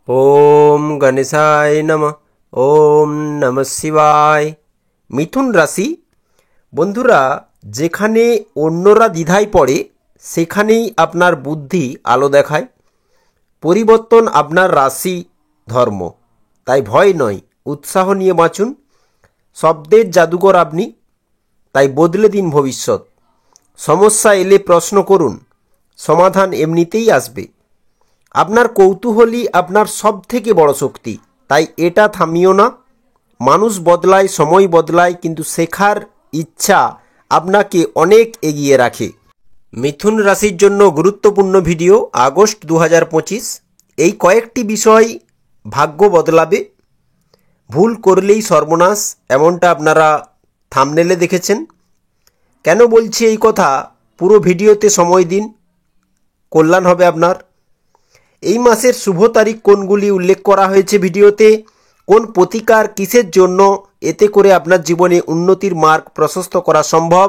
ওম গণেশায় নমঃ। ওম নমঃ শিবায়। মিথুন রাশি বন্ধুরা, যেখানে অন্যরা দ্বিধায় পড়ে সেখানেই আপনার বুদ্ধি আলো দেখায়। পরিবর্তন আপনার রাশি ধর্ম, তাই ভয় নয়, উৎসাহ নিয়ে বাঁচুন। শব্দের জাদুকর আপনি, তাই বদলে দিন ভবিষ্যৎ। সমস্যা এলে প্রশ্ন করুন, সমাধান এমনিতেই আসবে। আপনার কৌতূহলই আপনার সবথেকে বড় শক্তি, তাই এটা থামিও না। মানুষ বদলায়, সময় বদলায়, কিন্তু শেখার ইচ্ছা আপনাকে অনেক এগিয়ে রাখে। মিথুন রাশির জন্য গুরুত্বপূর্ণ ভিডিও আগস্ট 2025। এই কয়েকটি বিষয় ভাগ্য বদলাবে। ভুল করলেই সর্বনাশ, এমনটা আপনারা থাম্বনেলে দেখেছেন। কেন বলছি এই কথা, পুরো ভিডিওতে সময় দিন, কল্যাণ হবে আপনার। এই মাসের শুভ তারিখ কোনগুলি উল্লেখ করা হয়েছে ভিডিওতে, কোন প্রতিকার কিসের জন্য, এতে করে আপনার জীবনে উন্নতির মার্গ প্রশস্ত করা সম্ভব,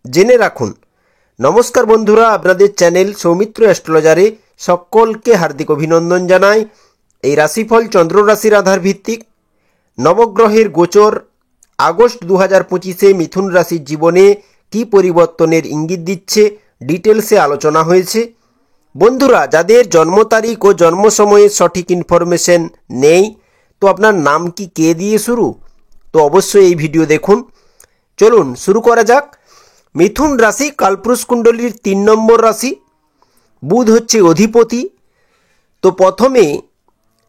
জেনে রাখুন। নমস্কার বন্ধুরা, আপনাদের চ্যানেল সৌমিত্র অ্যাস্ট্রোলজারে সকলকে হার্দিক অভিনন্দন জানাই। এই রাশিফল চন্দ্র রাশির আধার ভিত্তিক। নবগ্রহের গোচর আগস্ট 2025-এ মিথুন রাশির জীবনে কী পরিবর্তনের ইঙ্গিত দিচ্ছে, ডিটেলসে আলোচনা হয়েছে। বন্ধুরা, যাদের জন্ম তারিখ ও জন্ম সময়ের সঠিক ইনফরমেশন নেই, তো আপনার নাম কি কে দিয়ে শুরু, তো অবশ্যই এই ভিডিও দেখুন। চলুন শুরু করা যাক। মিথুন রাশি কালপুরুষ কুণ্ডলীর 3 নম্বর রাশি। বুধ হচ্ছে অধিপতি। তো প্রথমে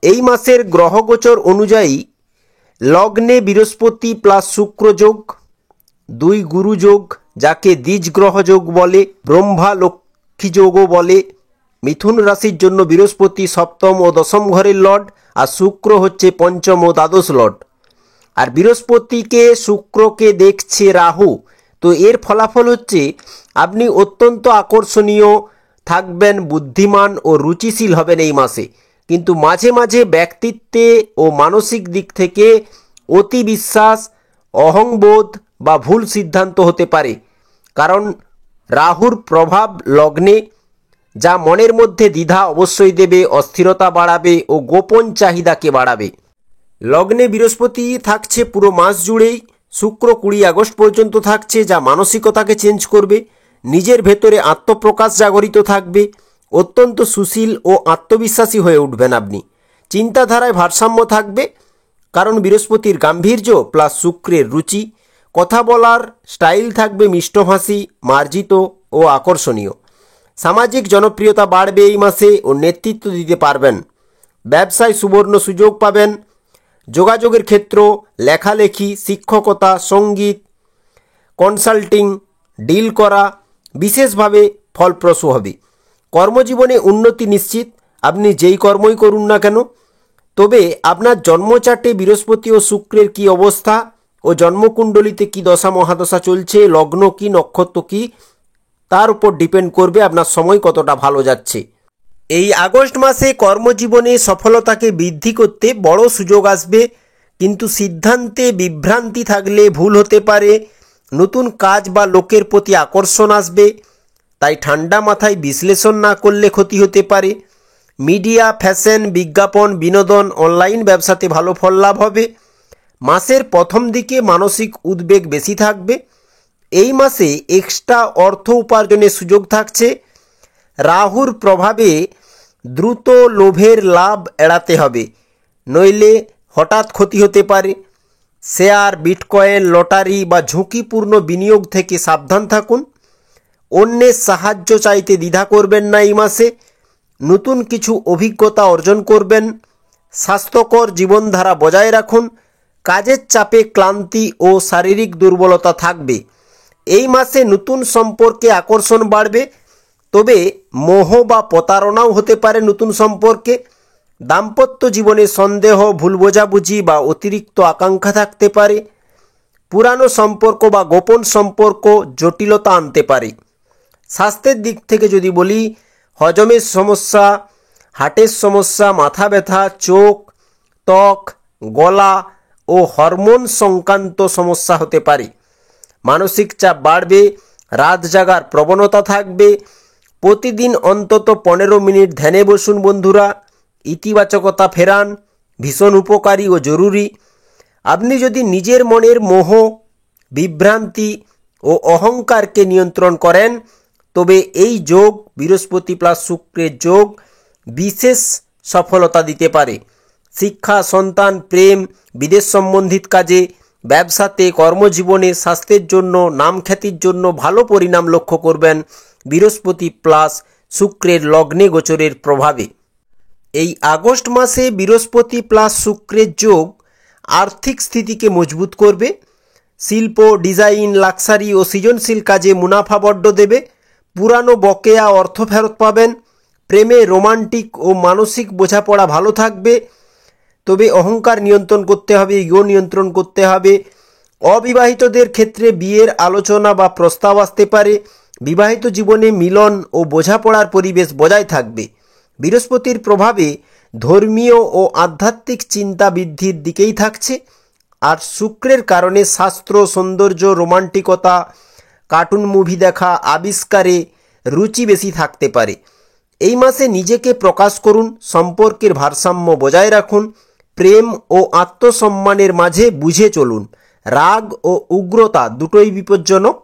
এই মাসের গ্রহগোচর অনুযায়ী লগ্নে বৃহস্পতি প্লাস শুক্র যোগ, 2 গুরু যোগ, যাকে দ্বিজ গ্রহ যোগ বলে, ব্রহ্মা লক্ষ্মী যোগও বলে। মিথুন রাশির জন্য বৃহস্পতি সপ্তম ও দশম ঘরের লর্ড, আর শুক্র হচ্ছে পঞ্চম ও দ্বাদশ লর্ড। আর বৃহস্পতিকে শুক্রকে দেখছে রাহু। তো এর ফলাফল হচ্ছে আপনি অত্যন্ত আকর্ষণীয় থাকবেন, বুদ্ধিমান ও রুচিশীল হবেন এই মাসে। কিন্তু মাঝে মাঝে ব্যক্তিত্বে ও মানসিক দিক থেকে অতি বিশ্বাস, অহংবোধ বা ভুল সিদ্ধান্ত হতে পারে, কারণ রাহুর প্রভাব লগ্নে, যা মনের মধ্যে দ্বিধা অবশ্যই দেবে, অস্থিরতা বাড়াবে ও গোপন চাহিদাকে বাড়াবে। লগ্নে বৃহস্পতি থাকছে পুরো মাস জুড়েই। শুক্র 20 আগস্ট পর্যন্ত থাকছে, যা মানসিকতাকে চেঞ্জ করবে। নিজের ভেতরে আত্মপ্রকাশ জাগরিত থাকবে। অত্যন্ত সুশীল ও আত্মবিশ্বাসী হয়ে উঠবেন আপনি। চিন্তাধারায় ভারসাম্য থাকবে, কারণ বৃহস্পতির গাম্ভীর্য প্লাস শুক্রের রুচি। কথা বলার স্টাইল থাকবে মিষ্টভাষী, মার্জিত ও আকর্ষণীয়। সামাজিক জনপ্রিয়তা বাড়বে এই মাসে ও নেতৃত্ব দিতে পারবেন। ব্যবসায় সুবর্ণ সুযোগ পাবেন। যোগাযোগের ক্ষেত্র, লেখালেখি, শিক্ষকতা, সঙ্গীত, কনসাল্টিং, ডিল করা বিশেষভাবে ফলপ্রসূ হবে। কর্মজীবনে উন্নতি নিশ্চিত, আপনি যেই কর্মই করুন না কেন। তবে আপনার জন্মচার্টে বৃহস্পতি ও শুক্রের কী অবস্থা ও জন্মকুণ্ডলিতে কী দশা মহাদশা চলছে, লগ্ন কি, নক্ষত্র কি, তার উপর ডিপেন্ড করবে আপনার সময় কতটা ভালো যাচ্ছে। এই আগস্ট মাসে কর্মজীবনে সফলতাকে বৃদ্ধি করতে বড় সুযোগ আসবে, কিন্তু সিদ্ধান্তে বিভ্রান্তি থাকলে ভুল হতে পারে। নতুন কাজ বা লোকের প্রতি আকর্ষণ আসবে, তাই ঠান্ডা মাথায় বিশ্লেষণ না করলে ক্ষতি হতে পারে। মিডিয়া, ফ্যাশন, বিজ্ঞাপন, বিনোদন, অনলাইন ব্যবসাতে ভালো ফল লাভ হবে। মাসের প্রথম দিকে মানসিক উদ্বেগ বেশি থাকবে। এই মাসে এক্সট্রা অর্থ উপার্জনের সুযোগ থাকছে। রাহুর প্রভাবে দ্রুত লোভের লাভ এড়াতে হবে, নইলে হঠাৎ ক্ষতি হতে পারে। শেয়ার, বিটকয়েন, লটারি বা ঝুঁকিপূর্ণ বিনিয়োগ থেকে সাবধান থাকুন। অন্যের সাহায্য চাইতে দ্বিধা করবেন না এই মাসে। নতুন কিছু অভিজ্ঞতা অর্জন করবেন। স্বাস্থ্যকর জীবনধারা বজায় রাখুন। কাজের চাপে ক্লান্তি ও শারীরিক দুর্বলতা থাকবে। এই মাসে নতুন সম্পর্কে আকর্ষণ বাড়বে, তবে মোহ বা প্রতারণাও হতে পারে নতুন সম্পর্কে। দাম্পত্য জীবনে সন্দেহ, ভুল বোঝাবুঝি বা অতিরিক্ত আকাঙ্ক্ষা থাকতে পারে। পুরানো সম্পর্ক বা গোপন সম্পর্ক জটিলতা আনতে পারে। স্বাস্থ্যের দিক থেকে যদি বলি, হজমের সমস্যা, হার্টের সমস্যা, মাথা ব্যথা, চোখ, ত্বক, গলা ও হরমোন সংক্রান্ত সমস্যা হতে পারে। মানসিক চাপ বাড়বে, রাত জাগার প্রবণতা থাকবে। প্রতিদিন অন্তত 15 মিনিট ধ্যানে বসুন বন্ধুরা। ইতিবাচকতা ফেরান ভীষণ উপকারী ও জরুরি। আপনি যদি নিজের মনের মোহ, বিভ্রান্তি ও অহংকারকে নিয়ন্ত্রণ করেন তবে এই যোগ বৃহস্পতি প্লাস শুক্রের যোগ বিশেষ সফলতা দিতে পারে। শিক্ষা, সন্তান, প্রেম, বিদেশ সম্বন্ধিত কাজে, ব্যবসাতে, কর্মজীবনে, স্বাস্থ্যের জন্য, নাম খ্যাতির জন্য ভালো পরিণাম লক্ষ্য করবেন বৃহস্পতি প্লাস শুক্রের লগ্নে গোচরের প্রভাবে। এই আগস্ট মাসে বৃহস্পতি প্লাস শুক্রের যোগ আর্থিক স্থিতিকে মজবুত করবে। শিল্প, ডিজাইন, লাক্সারি ও সৃজনশীল কাজে মুনাফা বড্ড দেবে। পুরানো বকেয়া অর্থ ফেরত পাবেন। প্রেমে রোমান্টিক ও মানসিক বোঝাপড়া ভালো থাকবে, তবে অহংকার নিয়ন্ত্রণ করতে হবে, ইগো নিয়ন্ত্রণ করতে হবে। অবিবাহিতদের ক্ষেত্রে বিয়ের আলোচনা বা প্রস্তাব আসতে পারে। বিবাহিত জীবনে মিলন ও বোঝাপড়ার পরিবেশ বজায় থাকবে। বৃহস্পতির প্রভাবে ধর্মীয় ও আধ্যাত্মিক চিন্তা বৃদ্ধির দিকেই থাকছে। আর শুক্রের কারণে শাস্ত্র, সৌন্দর্য, রোমান্টিকতা, কার্টুন মুভি দেখা, আবিষ্কারে রুচি বেশি থাকতে পারে। এই মাসে নিজেকে প্রকাশ করুন, সম্পর্কের ভারসাম্য বজায় রাখুন, প্রেম ও আত্মসম্মানের মাঝে বুঝে চলুন। রাগ ও উগ্রতা দুটোই বিপজ্জনক।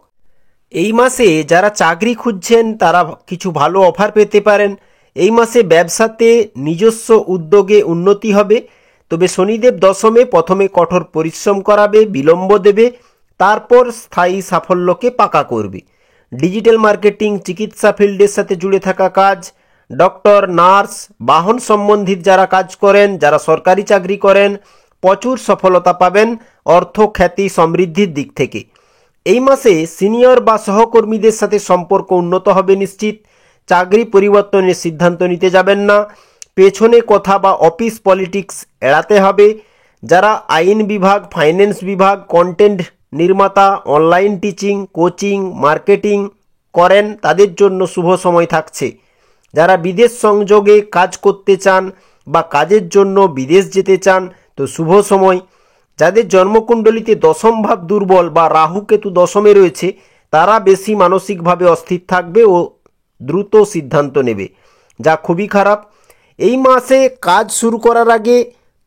এই মাসে যারা চাকরি খুঁজছেন তারা কিছু ভালো অফার পেতে পারেন। এই মাসে ব্যবসাতে নিজস্ব উদ্যোগে উন্নতি হবে, তবে শনিদেব দশমে প্রথমে কঠোর পরিশ্রম করাবে, বিলম্ব দেবে, তারপর স্থায়ী সাফল্যকে পাকা করবে। ডিজিটাল মার্কেটিং, চিকিৎসা ফিল্ডের সাথে জুড়ে থাকা কাজ, ডক্টর, নার্স, বাহন সম্বন্ধিত যারা কাজ করেন, যারা সরকারি চাকরি করেন, প্রচুর সফলতা পাবেন অর্থ, খ্যাতি, সমৃদ্ধির দিক থেকে। এই মাসে সিনিয়র বা সহকর্মীদের সাথে সম্পর্ক উন্নত হবে নিশ্চিত। চাকরি পরিবর্তনের সিদ্ধান্ত নিতে যাবেন না। পেছনে কথা বা অফিস পলিটিক্স এড়াতে হবে। যারা আইন বিভাগ, ফাইন্যান্স বিভাগ, কন্টেন্ট নির্মাতা, অনলাইন টিচিং, কোচিং, মার্কেটিং করেন তাদের জন্য শুভ সময় থাকছে। যারা বিদেশ সংযোগে কাজ করতে চান বা কাজের জন্য বিদেশ যেতে চান তো শুভ সময়। যাদের জন্মকুণ্ডলিতে দশম ভাব দুর্বল বা রাহু কেতু দশমে রয়েছে তারা বেশি মানসিকভাবে অস্থির থাকবে ও দ্রুত সিদ্ধান্ত নেবে, যা খুবই খারাপ। এই মাসে কাজ শুরু করার আগে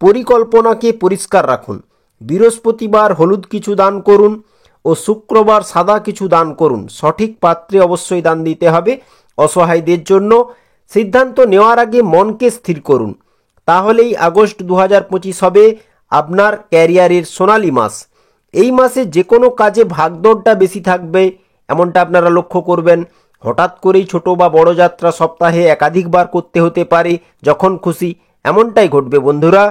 পরিকল্পনাকে পরিষ্কার রাখুন। বৃহস্পতিবার হলুদ কিছু দান করুন ও শুক্রবার সাদা কিছু দান করুন। সঠিক পাত্রে অবশ্যই দান দিতে হবে অসহায়দের জন্য। সিদ্ধান্ত নেওয়ার আগে মনকে স্থির করুন, তাহলেই আগস্ট 2025 হবে আপনার ক্যারিয়ারের সোনালী মাস। এই মাসে যে কোনো কাজে ভাগদৌড়টা বেশি থাকবে এমনটা আপনারা লক্ষ্য করবেন। হঠাৎ করেই ছোট বা বড় যাত্রা সপ্তাহে একাধিকবার করতে হতে পারে, যখন খুশি এমনটাই ঘটবে বন্ধুরা।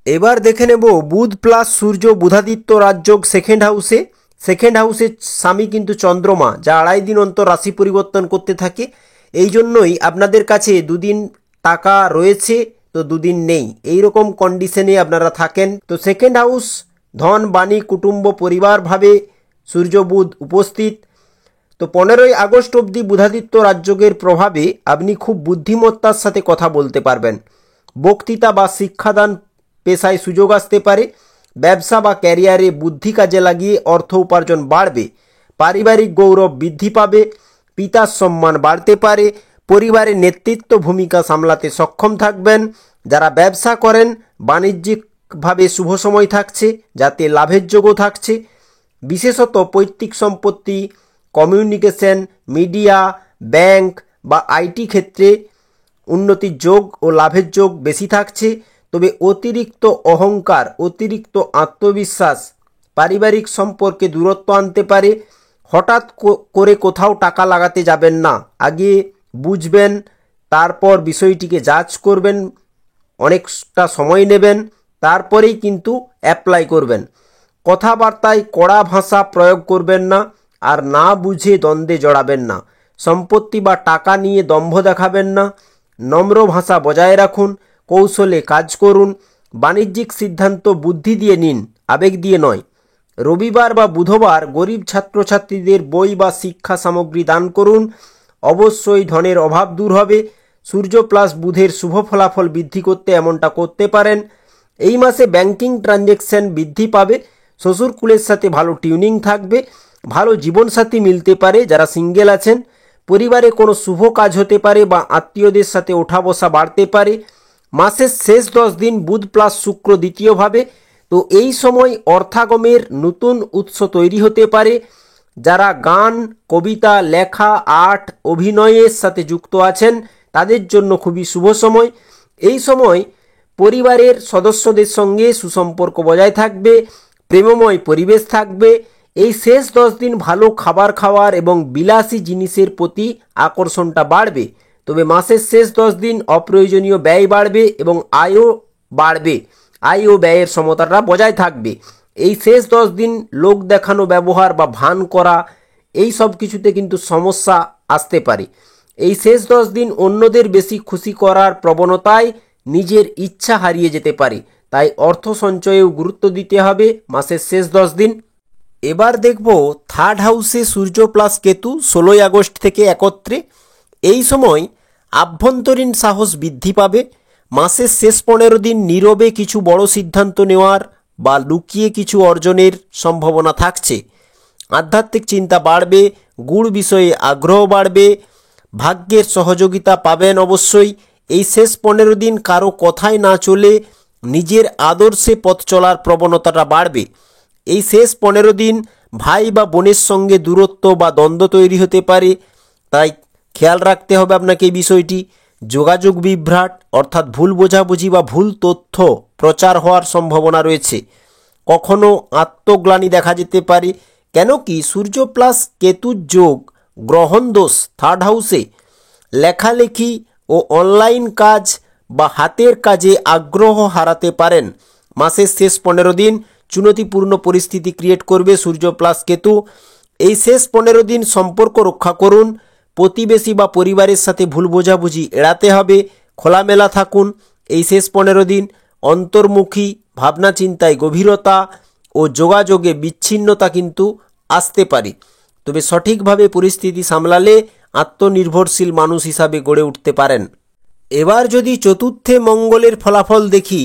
এবার দেখে নেব বুধ প্লাস সূর্য বুধাদিত্য রাজযোগ সেকেন্ড হাউসে। সেকেন্ড হাউসের স্বামী কিন্তু চন্দ্রমা, যা 2.5 দিন অন্তর রাশি পরিবর্তন করতে থাকে। এই জন্যই আপনাদের কাছে দুদিন টাকা রয়েছে তো দুদিন নেই, এইরকম কন্ডিশনে আপনারা থাকেন। তো সেকেন্ড হাউস ধন, বাণী, কুটুম্ব, পরিবার ভাবে সূর্য বুধ উপস্থিত। তো 15ই আগস্ট অবধি বুধাদিত্য রাজযোগের প্রভাবে আপনি খুব বুদ্ধিমত্তার সাথে কথা বলতে পারবেন। বক্তৃতা বা শিক্ষাদান পেশায় সুযোগ আসতে পারে। ব্যবসা বা ক্যারিয়ারে বুদ্ধি কাজে লাগিয়ে অর্থ উপার্জন বাড়বে। পারিবারিক গৌরব বৃদ্ধি পাবে। পিতার সম্মান বাড়তে পারে। পরিবারের নেতৃত্ব ভূমিকা সামলাতে সক্ষম থাকবেন। যারা ব্যবসা করেন বাণিজ্যিকভাবে শুভ সময় থাকছে, যাতে লাভের যোগও থাকছে। বিশেষত পৈতৃক সম্পত্তি, কমিউনিকেশন, মিডিয়া, ব্যাংক বা আইটি ক্ষেত্রে উন্নতির যোগ ও লাভের যোগ বেশি থাকছে। তবে অতিরিক্ত অহংকার, অতিরিক্ত আত্মবিশ্বাস পারিবারিক সম্পর্কে দূরত্ব আনতে পারে। হঠাৎ করে কোথাও টাকা লাগাতে যাবেন না, আগে বুঝবেন, তারপর বিষয়টিকে যাচ করবেন, অনেকটা সময় নেবেন, তারপরেই কিন্তু অ্যাপ্লাই করবেন। কথাবার্তায় কড়া ভাষা প্রয়োগ করবেন না, আর না বুঝে দ্বন্দ্বে জড়াবেন না। সম্পত্তি বা টাকা নিয়ে দম্ভ দেখাবেন না। নম্র ভাষা বজায় রাখুন। কৌশলে কাজ করুন। বাণিজ্যিক সিদ্ধান্ত বুদ্ধি দিয়ে নিন, আবেগ দিয়ে নয়। রবিবার বা বুধবার গরিব ছাত্রছাত্রীদের বই বা শিক্ষা সামগ্রী দান করুন। অবশ্যই ধনের অভাব দূর হবে। সূর্য প্লাস বুধের শুভ ফলাফল বৃদ্ধি করতে এমনটা করতে পারেন। এই মাসে ব্যাংকিং ট্রানজ্যাকশন বৃদ্ধি পাবে। শ্বশুর কুলের সাথে ভালো টিউনিং থাকবে। ভালো জীবনসাথী মিলতে পারে যারা সিঙ্গেল আছেন। পরিবারে কোনো শুভ কাজ হতে পারে বা আত্মীয়দের সাথে ওঠা বসা বাড়তে পারে। মাসের শেষ 10 দিন বুধ প্লাস শুক্র দ্বিতীয়ভাবে, তো এই সময় অর্থাগমের নতুন উৎস তৈরি হতে পারে। যারা গান, কবিতা, লেখা, আর্ট, অভিনয়ের সাথে যুক্ত আছেন তাদের জন্য খুবই শুভ সময়। এই সময় পরিবারের সদস্যদের সঙ্গে সুসম্পর্ক বজায় থাকবে, প্রেমময় পরিবেশ থাকবে। এই শেষ 10 দিন ভালো খাবার খাওয়ার এবং বিলাসী জিনিসের প্রতি আকর্ষণটা বাড়বে। তবে মাসের শেষ 10 দিন অপ্রয়োজনীয় ব্যয় বাড়বে এবং আয়ও বাড়বে, আয় ও ব্যয়ের সমতাটা বজায় থাকবে। এই শেষ 10 দিন লোক দেখানো ব্যবহার বা ভান করা এই সব কিছুতে কিন্তু সমস্যা আসতে পারে। এই শেষ 10 দিন অন্যদের বেশি খুশি করার প্রবণতায় নিজের ইচ্ছা হারিয়ে যেতে পারে, তাই অর্থ সঞ্চয়েও গুরুত্ব দিতে হবে মাসের শেষ 10 দিন। এবার দেখব থার্ড হাউসে সূর্য প্লাস কেতু 16 আগস্ট থেকে একত্রে। এই সময় আভ্যন্তরীণ সাহস বৃদ্ধি পাবে। মাসের শেষ 15 দিন নীরবে কিছু বড় সিদ্ধান্ত নেওয়ার বা লুকিয়ে কিছু অর্জনের সম্ভাবনা থাকছে। আধ্যাত্মিক চিন্তা বাড়বে, গুড় বিষয়ে আগ্রহ বাড়বে, ভাগ্যের সহযোগিতা পাবেন অবশ্যই। এই শেষ 15 দিন কারো কথায় না চলে নিজের আদর্শে পথ চলার প্রবণতাটা বাড়বে। এই শেষ 15 দিন ভাই বা বোনের সঙ্গে দূরত্ব বা দ্বন্দ্ব তৈরি হতে পারে, তাই খেয়াল রাখতে হবে আপনাকে এই বিষয়টি। যোগাযোগ বিভ্রাট অর্থাৎ ভুল বোঝাবুঝি বা ভুল তথ্য প্রচার হওয়ার সম্ভাবনা রয়েছে। কখনো আত্মগ্লানি দেখা যেতে পারে, কেন কি সূর্য প্লাস কেতুর যোগ গ্রহণ দোষ থার্ড হাউসে। লেখালেখি ও অনলাইন কাজ বা হাতের কাজে আগ্রহ হারাতে পারেন। মাসের শেষ 15 দিন চুনতিপূর্ণ পরিস্থিতি ক্রিয়েট করবে সূর্য প্লাস কেতু। এই শেষ 15 দিন সম্পর্ক রক্ষা করুন। প্রতিবেশী বা পরিবারের সাথে ভুল বোঝাবুঝি এড়াতে হবে, খোলামেলা থাকুন। এই শেষ 15 দিন অন্তর্মুখী ভাবনা চিন্তায় গভীরতা ও যোগাযোগে বিচ্ছিন্নতা কিন্তু আসতে পারে, তবে সঠিকভাবে পরিস্থিতি সামলালে আত্মনির্ভরশীল মানুষ হিসাবে গড়ে উঠতে পারেন। এবার যদি চতুর্থে মঙ্গলের ফলাফল দেখি,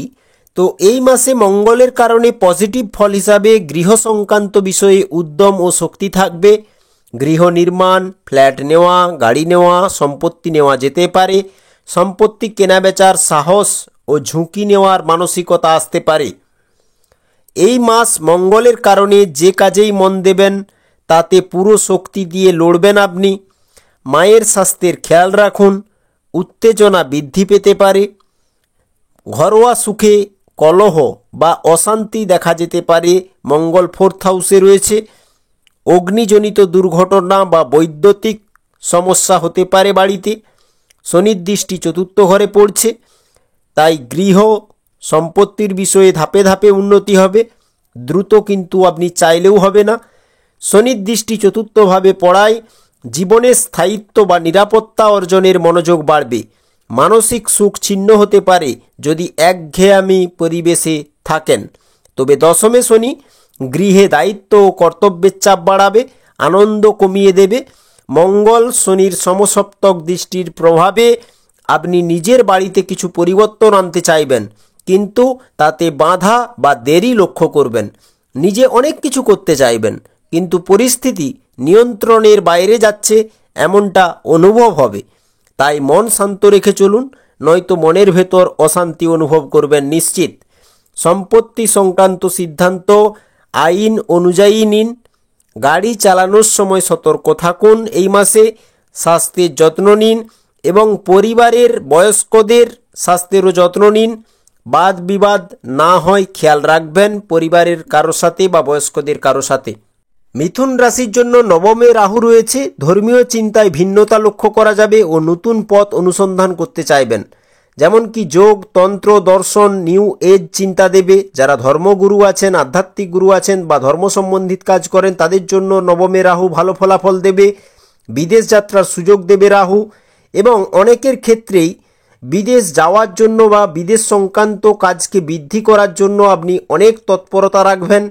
তো এই মাসে মঙ্গলের কারণে পজিটিভ ফল হিসাবে গৃহ সংক্রান্ত বিষয়ে উদ্যম ও শক্তি থাকবে। গৃহ নির্মাণ, ফ্ল্যাট নেওয়া, গাড়ি নেওয়া, সম্পত্তি নেওয়া যেতে পারে। সম্পত্তি কেনাবেচার সাহস ও ঝুঁকি নেওয়ার মানসিকতা আসতে পারে। এই মাস মঙ্গলের কারণে যে কাজেই মন দেবেন তাতে পুরো শক্তি দিয়ে লড়বেন আপনি। মায়ের স্বাস্থ্যের খেয়াল রাখুন, উত্তেজনা বৃদ্ধি পেতে পারে। ঘরোয়া সুখে কলহ বা অশান্তি দেখা যেতে পারে। মঙ্গল 4th হাউসে রয়েছে। অগ্নিজনিত দুর্ঘটনা বা বৈদ্যুতিক সমস্যা হতে পারে বাড়িতে। শনির দৃষ্টি 4th ঘরে পড়ছে, তাই গৃহ সম্পত্তির বিষয়ে ধাপে ধাপে উন্নতি হবে, দ্রুত কিন্তু আপনি চাইলেও হবে না। শনির দৃষ্টি 4th ভাবে পড়ায় জীবনের স্থায়িত্ব বা নিরাপত্তা অর্জনের মনোযোগ বাড়বে। মানসিক সুখ ছিন্ন হতে পারে যদি একঘেয়েমি পরিবেশে থাকেন। তবে 10মে শনি গৃহে দায়িত্ব ও কর্তব্যের চাপ বাড়াবে, আনন্দ কমিয়ে দেবে। মঙ্গল শনির সমসপ্তক দৃষ্টির প্রভাবে আপনি নিজের বাড়িতে কিছু পরিবর্তন আনতে চাইবেন, কিন্তু তাতে বাধা বা দেরি লক্ষ্য করবেন। নিজে অনেক কিছু করতে চাইবেন, কিন্তু পরিস্থিতি নিয়ন্ত্রণের বাইরে যাচ্ছে এমনটা অনুভব হবে। তাই মন শান্ত রেখে চলুন, নয়তো মনের ভেতর অশান্তি অনুভব করবেন নিশ্চিত। সম্পত্তি সংক্রান্ত সিদ্ধান্ত আইন অনুযায়ী নিন। গাড়ি চালানোর সময় সতর্ক থাকুন। এই মাসে স্বাস্থ্যের যত্ন নিন এবং পরিবারের বয়স্কদের স্বাস্থ্যেরও যত্ন নিন। বাদ বিবাদ না হয় খেয়াল রাখবেন পরিবারের কারো সাথে বা বয়স্কদের কারো সাথে। মিথুন রাশির জন্য 9মে রাহু রয়েছে। ধর্মীয় চিন্তায় ভিন্নতা লক্ষ্য করা যাবে ও নতুন পথ অনুসন্ধান করতে চাইবেন, যেমন কি যোগ, তন্ত্র, দর্শন, নিউ এজ চিন্তা দেবে। যারা ধর্মগুরু আছেন, আধ্যাত্মিক গুরু আছেন বা ধর্ম সম্বন্ধিত কাজ করেন তাদের জন্য 9মে রাহু ভালো ফলাফল দেবে। বিদেশ যাত্রার সুযোগ দেবে রাহু, এবং অনেকের ক্ষেত্রেই বিদেশ যাওয়ার জন্য বা বিদেশ সংক্রান্ত কাজকে বৃদ্ধি করার জন্য আপনি অনেক তৎপরতা রাখবেন।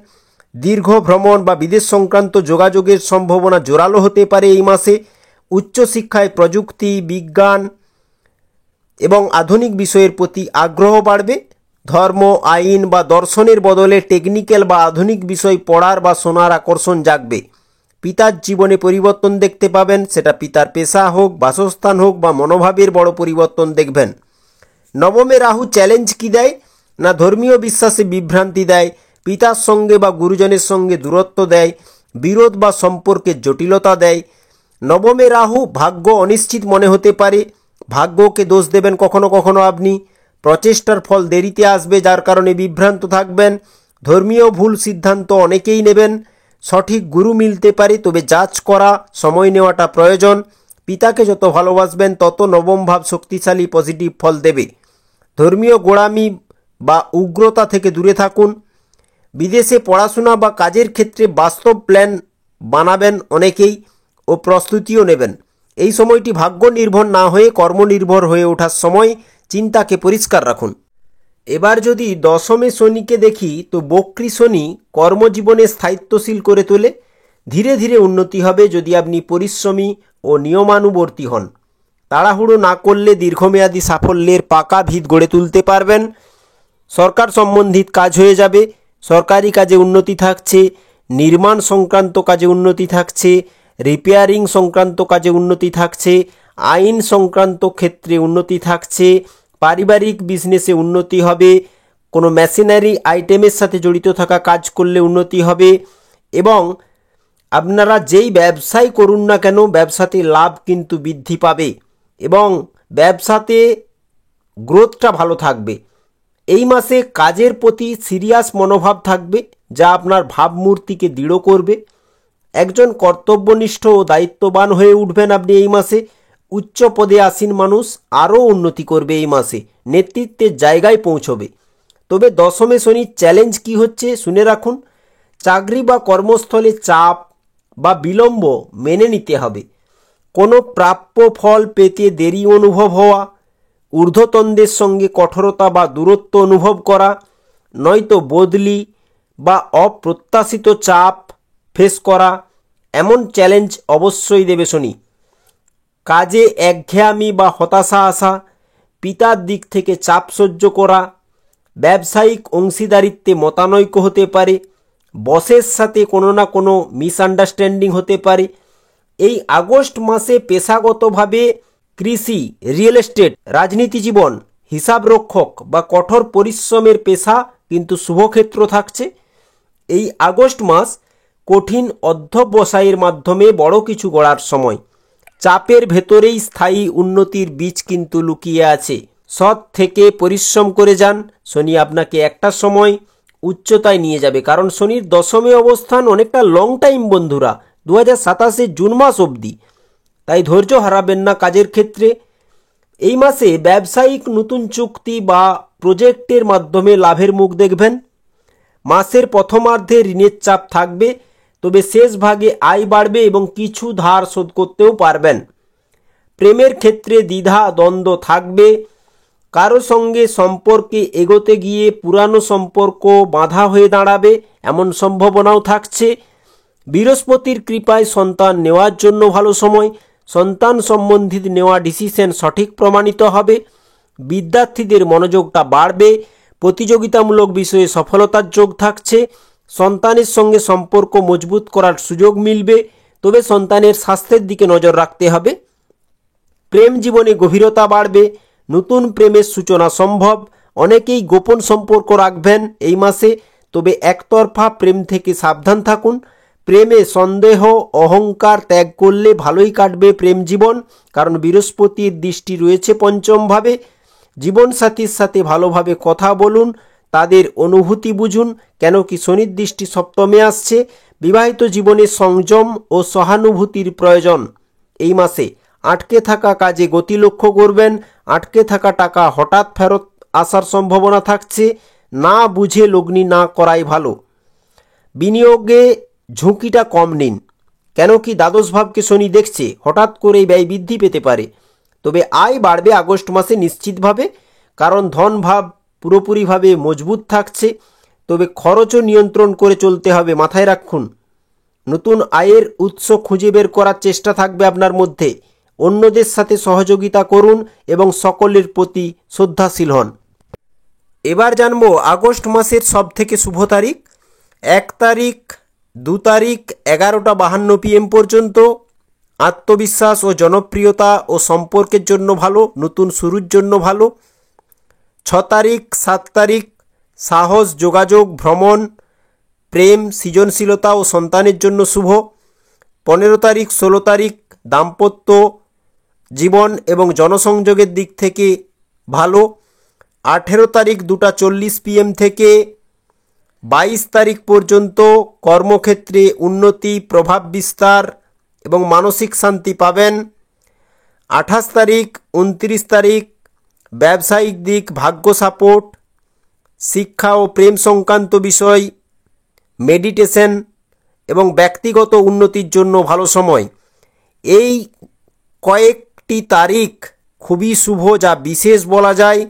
দীর্ঘ ভ্রমণ বা বিদেশ সংক্রান্ত যোগাযোগের সম্ভাবনা জোরালো হতে পারে এই মাসে। উচ্চশিক্ষায় প্রযুক্তি, বিজ্ঞান এবং আধুনিক বিষয়ের প্রতি আগ্রহ বাড়বে। ধর্ম, আইন বা দর্শনের বদলে টেকনিক্যাল বা আধুনিক বিষয় পড়ার বা শোনার আকর্ষণ জাগবে। পিতার জীবনে পরিবর্তন দেখতে পাবেন, সেটা পিতার পেশা হোক, বাসস্থান হোক বা মনোভাবের বড় পরিবর্তন দেখবেন। নবমে রাহু চ্যালেঞ্জ কি দেয় না ধর্মীয় বিশ্বাসে বিভ্রান্তি দেয়, পিতার সঙ্গে বা গুরুজনের সঙ্গে দূরত্ব দেয়, বিরোধ বা সম্পর্কের জটিলতা দেয়। নবমে রাহু ভাগ্য অনিশ্চিত মনে হতে পারে, ভাগ্যকে দোষ দেবেন কখনো কখনো আপনি, প্রচেষ্টার ফল দেরিতে আসবে যার কারণে বিভ্রান্ত থাকবেন, ধর্মীয় ভুল সিদ্ধান্ত অনেকেই নেবেন, সঠিক গুরু মিলতে পারে তবে যাচ করা সময় নেওয়াটা প্রয়োজন। পিতাকে যত ভালোবাসবেন তত নবম ভাব শক্তিশালী পজিটিভ ফল দেবে। ধর্মীয় গোঁড়ামি বা উগ্রতা থেকে দূরে থাকুন। বিদেশে পড়াশোনা বা কাজের ক্ষেত্রে বাস্তব প্ল্যান বানাবেন অনেকেই ও প্রস্তুতিও নেবেন। এই সময়টি ভাগ্য নির্ভর না হয়ে কর্মনির্ভর হয়ে ওঠার সময়, চিন্তাকে পরিষ্কার রাখুন। এবার যদি দশমে শনিকে দেখি তো বক্রী শনি কর্মজীবনে স্থায়িত্বশীল করে তোলে। ধীরে ধীরে উন্নতি হবে যদি আপনি পরিশ্রমী ও নিয়মানুবর্তী হন। তাড়াহুড়ো না করলে দীর্ঘমেয়াদী সাফল্যের পাকা ভিত গড়ে তুলতে পারবেন। সরকার সম্বন্ধিত কাজ হয়ে যাবে, সরকারি কাজে উন্নতি থাকছে, নির্মাণ সংক্রান্ত কাজে উন্নতি থাকছে, রিপেয়ারিং সংক্রান্ত কাজে উন্নতি থাকছে, আইন সংক্রান্ত ক্ষেত্রে উন্নতি থাকছে, পারিবারিক বিজনেসে উন্নতি হবে, কোনো মেশিনারি আইটেমের সাথে জড়িত থাকা কাজ করলে উন্নতি হবে এবং আপনারা যেই ব্যবসায় করুন না কেন ব্যবসাতে লাভ কিন্তু বৃদ্ধি পাবে এবং ব্যবসাতে গ্রোথটা ভালো থাকবে। এই মাসে কাজের প্রতি সিরিয়াস মনোভাব থাকবে যা আপনার ভাবমূর্তিকে দৃঢ় করবে। একজন কর্তব্যনিষ্ঠ ও দায়িত্ববান হয়ে উঠবেন আপনি এই মাসে। উচ্চ পদে আসীন মানুষ আরও উন্নতি করবে এই মাসে, নেতৃত্বের জায়গায় পৌঁছবে। তবে দশমে শনির চ্যালেঞ্জ কি হচ্ছে শুনে রাখুন। চাকরি বা কর্মস্থলে চাপ বা বিলম্ব মেনে নিতে হবে। কোনো প্রাপ্য ফল পেতে দেরি অনুভব হওয়া, ঊর্ধ্বতনদের সঙ্গে কঠোরতা বা দূরত্ব অনুভব করা, নয়তো বদলি বা অপ্রত্যাশিত চাপ ফেস করা, এমন চ্যালেঞ্জ অবশ্যই দেবে শনি। কাজে একঘেয়ামি বা হতাশা আসা, পিতার দিক থেকে চাপ সহ্য করা, ব্যবসায়িক অংশীদারিত্বে মতানৈক্য হতে পারে, বসের সাথে কোনো না কোনো মিসআন্ডারস্ট্যান্ডিং হতে পারে। এই আগস্ট মাসে পেশাগতভাবে কৃষি, রিয়েল এস্টেট, রাজনীতি জীবন, হিসাবরক্ষক বা কঠোর পরিশ্রমের পেশা কিন্তু শুভক্ষেত্র থাকছে। এই আগস্ট মাস কঠিন অধ্যবসায়ের মাধ্যমে বড় কিছু গড়ার সময়। চাপের ভেতরেই স্থায়ী উন্নতির বীজ কিন্তু লুকিয়ে আছে। সৎ থেকে পরিশ্রম করে যান, শনি আপনাকে একটা সময় উচ্চতায় নিয়ে যাবে। কারণ শনির দশমে অবস্থান অনেকটা লং টাইম বন্ধুরা, 2027 জুন মাস অবধি। তাই ধৈর্য হারাবেন না কাজের ক্ষেত্রে। এই মাসে ব্যবসায়িক নতুন চুক্তি বা প্রজেক্টের মাধ্যমে লাভের মুখ দেখবেন। মাসের প্রথমার্ধে ঋণের চাপ থাকবে, তবে শেষ ভাগে আয় বাড়বে এবং কিছু ধার শোধ করতেও পারবেন। প্রেমের ক্ষেত্রে দ্বিধা দ্বন্দ্ব থাকবে। কারো সঙ্গে সম্পর্কে এগোতে গিয়ে পুরানো সম্পর্ক বাধা হয়ে দাঁড়াবে, এমন সম্ভাবনাও থাকছে। বৃহস্পতির কৃপায় সন্তান নেওয়ার জন্য ভালো সময়। সন্তান সম্বন্ধিত নেওয়া ডিসিশন সঠিক প্রমাণিত হবে। বিদ্যার্থীদের মনোযোগটা বাড়বে। প্রতিযোগিতামূলক বিষয়ে সফলতার যোগ থাকছে। সন্তানের সঙ্গে সম্পর্ক মজবুত করার সুযোগ মিলবে, তবে সন্তানের স্বাস্থ্যের দিকে নজর রাখতে হবে। প্রেম জীবনে গভীরতা বাড়বে, নতুন প্রেমের সূচনা সম্ভব। অনেকেই গোপন সম্পর্ক রাখবেন এই মাসে, তবে একতরফা প্রেম থেকে সাবধান থাকুন। প্রেমে সন্দেহ অহংকার ত্যাগ করলে ভালোই কাটবে প্রেম জীবন, কারণ বৃহস্পতির দৃষ্টি রয়েছে পঞ্চম ভাবে। জীবনসাথীর সাথে ভালোভাবে কথা বলুন, তাদের অনুভূতি বুঝুন, কেন কি শনির দৃষ্টি সপ্তমে আসছে। বিবাহিত জীবনে সংযম ও সহানুভূতির প্রয়োজন। এই মাসে আটকে থাকা কাজে গতি লক্ষ্য করবেন। আটকে থাকা টাকা হঠাৎ ফেরত আসার সম্ভাবনা থাকছে। না বুঝে লগ্নি না করাই ভালো। বিনিয়োগে ঝুঁকিটা কম নিন, কেন কি দ্বাদশ ভাবকে শনি দেখছে, হঠাৎ করে ব্যয় বৃদ্ধি পেতে পারে। তবে আয় বাড়বে আগস্ট মাসে নিশ্চিতভাবে, কারণ ধন ভাব পুরোপুরিভাবে মজবুত থাকছে। তবে খরচও নিয়ন্ত্রণ করে চলতে হবে, মাথায় রাখুন। নতুন আয়ের উৎস খুঁজে বের করার চেষ্টা থাকবে আপনার মধ্যে। অন্যদের সাথে সহযোগিতা করুন এবং সকলের প্রতি শ্রদ্ধাশীল হন। এবার জানবো আগস্ট মাসের সবথেকে শুভ তারিখ। 1 তারিখ, 2 তারিখ 11টা 52 PM পর্যন্ত আত্মবিশ্বাস ও জনপ্রিয়তা ও সম্পর্কের জন্য ভালো, নতুন শুরুর জন্য ভালো। 6 তারিখ 7 তারিখ সাহস, যোগাযোগ, ভ্রমণ, প্রেম, সৃজনশীলতা ও সন্তানের জন্য শুভ। 15 তারিখ 16 তারিখ দাম্পত্য জীবন এবং জনসংযোগের দিক থেকে ভালো। 18 তারিখ 2:40 PM থেকে 22 তারিখ পর্যন্ত কর্মক্ষেত্রে উন্নতি, প্রভাব বিস্তার এবং মানসিক শান্তি পাবেন। 28 তারিখ 29 তারিখ ব্যবসায়িক দিক, ভাগ্য সাপোর্ট, শিক্ষা ও প্রেম সংক্রান্ত বিষয়, মেডিটেশন এবং ব্যক্তিগত উন্নতির জন্য ভালো সময়। এই কয়েকটি তারিখ খুবই শুভ, যা বিশেষ বলা যায়,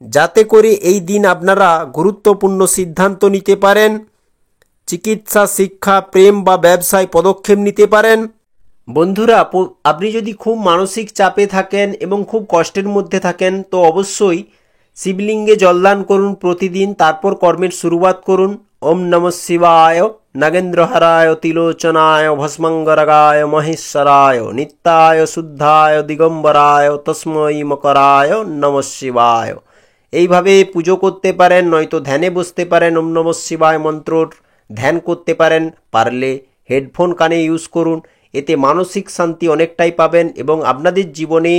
যাতে করে এই দিন আপনারা গুরুত্বপূর্ণ সিদ্ধান্ত নিতে পারেন, চিকিৎসা, শিক্ষা, প্রেম বা ব্যবসায় পদক্ষেপ নিতে পারেন। বন্ধুরা, আপনি যদি খুব মানসিক চাপে থাকেন এবং খুব কষ্টের মধ্যে থাকেন তো অবশ্যই শিবলিঙ্গে জলদান করুন প্রতিদিন, তারপর কর্মের শুরুয়াত করুন। ওম নমঃ শিবায়, নাগেন্দ্রহারায়, তিলোচনায়, ভস্মঙ্গরাগায়, মহেশ্বরায়, নিত্যায়, শুদ্ধায়, দিগম্বরায়, তস্মৈ মকরায় নমঃ শিবায়। এইভাবে পুজো করতে পারেন, নয়তো ধ্যানে বসতে পারেন। ওম নমঃ শিবায় মন্ত্রর ধ্যান করতে পারেন, পারলে হেডফোন কানে ইউজ করুন। এতে মানসিক শান্তি অনেকটাই পাবেন এবং আপনাদের জীবনে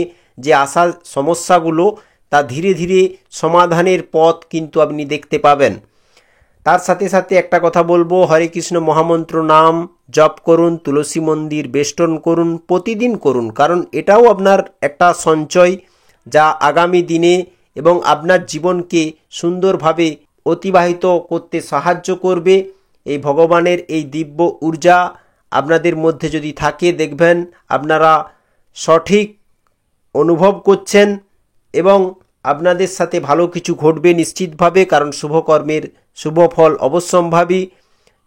যে আসা সমস্যাগুলো তা ধীরে ধীরে সমাধানের পথ কিন্তু আপনি দেখতে পাবেন। তার সাথে সাথে একটা কথা বলবো, হরে কৃষ্ণ মহামন্ত্র নাম জপ করুন, তুলসী মন্দির বেষ্টন করুন, প্রতিদিন করুন, কারণ এটাও আপনার একটা সঞ্চয় যা আগামী দিনে এবং আপনার জীবনকে সুন্দরভাবে অতিবাহিত করতে সাহায্য করবে। এই ভগবানের এই দিব্য ঊর্জা আপনাদের মধ্যে যদি থাকে, দেখবেন আপনারা সঠিক অনুভব করছেন এবং আপনাদের সাথে ভালো কিছু ঘটবে নিশ্চিতভাবে, কারণ শুভকর্মের শুভ ফল অবশ্যম্ভাবী।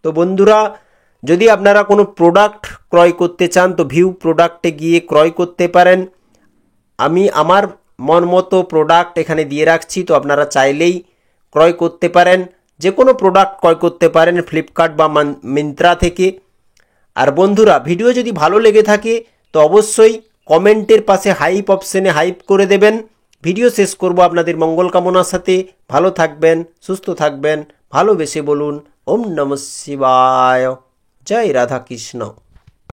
তো বন্ধুরা, যদি আপনারা কোনো প্রোডাক্ট ক্রয় করতে চান তো ভিউ প্রোডাক্টে গিয়ে ক্রয় করতে পারেন। আমি আমার মন মতো প্রোডাক্ট এখানে দিয়ে রাখছি, তো আপনারা চাইলেই ক্রয় করতে পারেন। যে কোনো প্রোডাক্ট ক্রয় করতে পারেন ফ্লিপকার্ট বা মিন্ত্রা থেকে। আর বন্ধুরা, ভিডিও যদি ভালো লেগে থাকে তো অবশ্যই কমেন্টের পাশে হাইপ অপশানে হাইপ করে দেবেন। ভিডিও শেষ করব আপনাদের মঙ্গল কামনার সাথে। ভালো থাকবেন, সুস্থ থাকবেন, ভালোবেসে বলুন ওম নমঃ শিবায়। জয় রাধা কৃষ্ণ।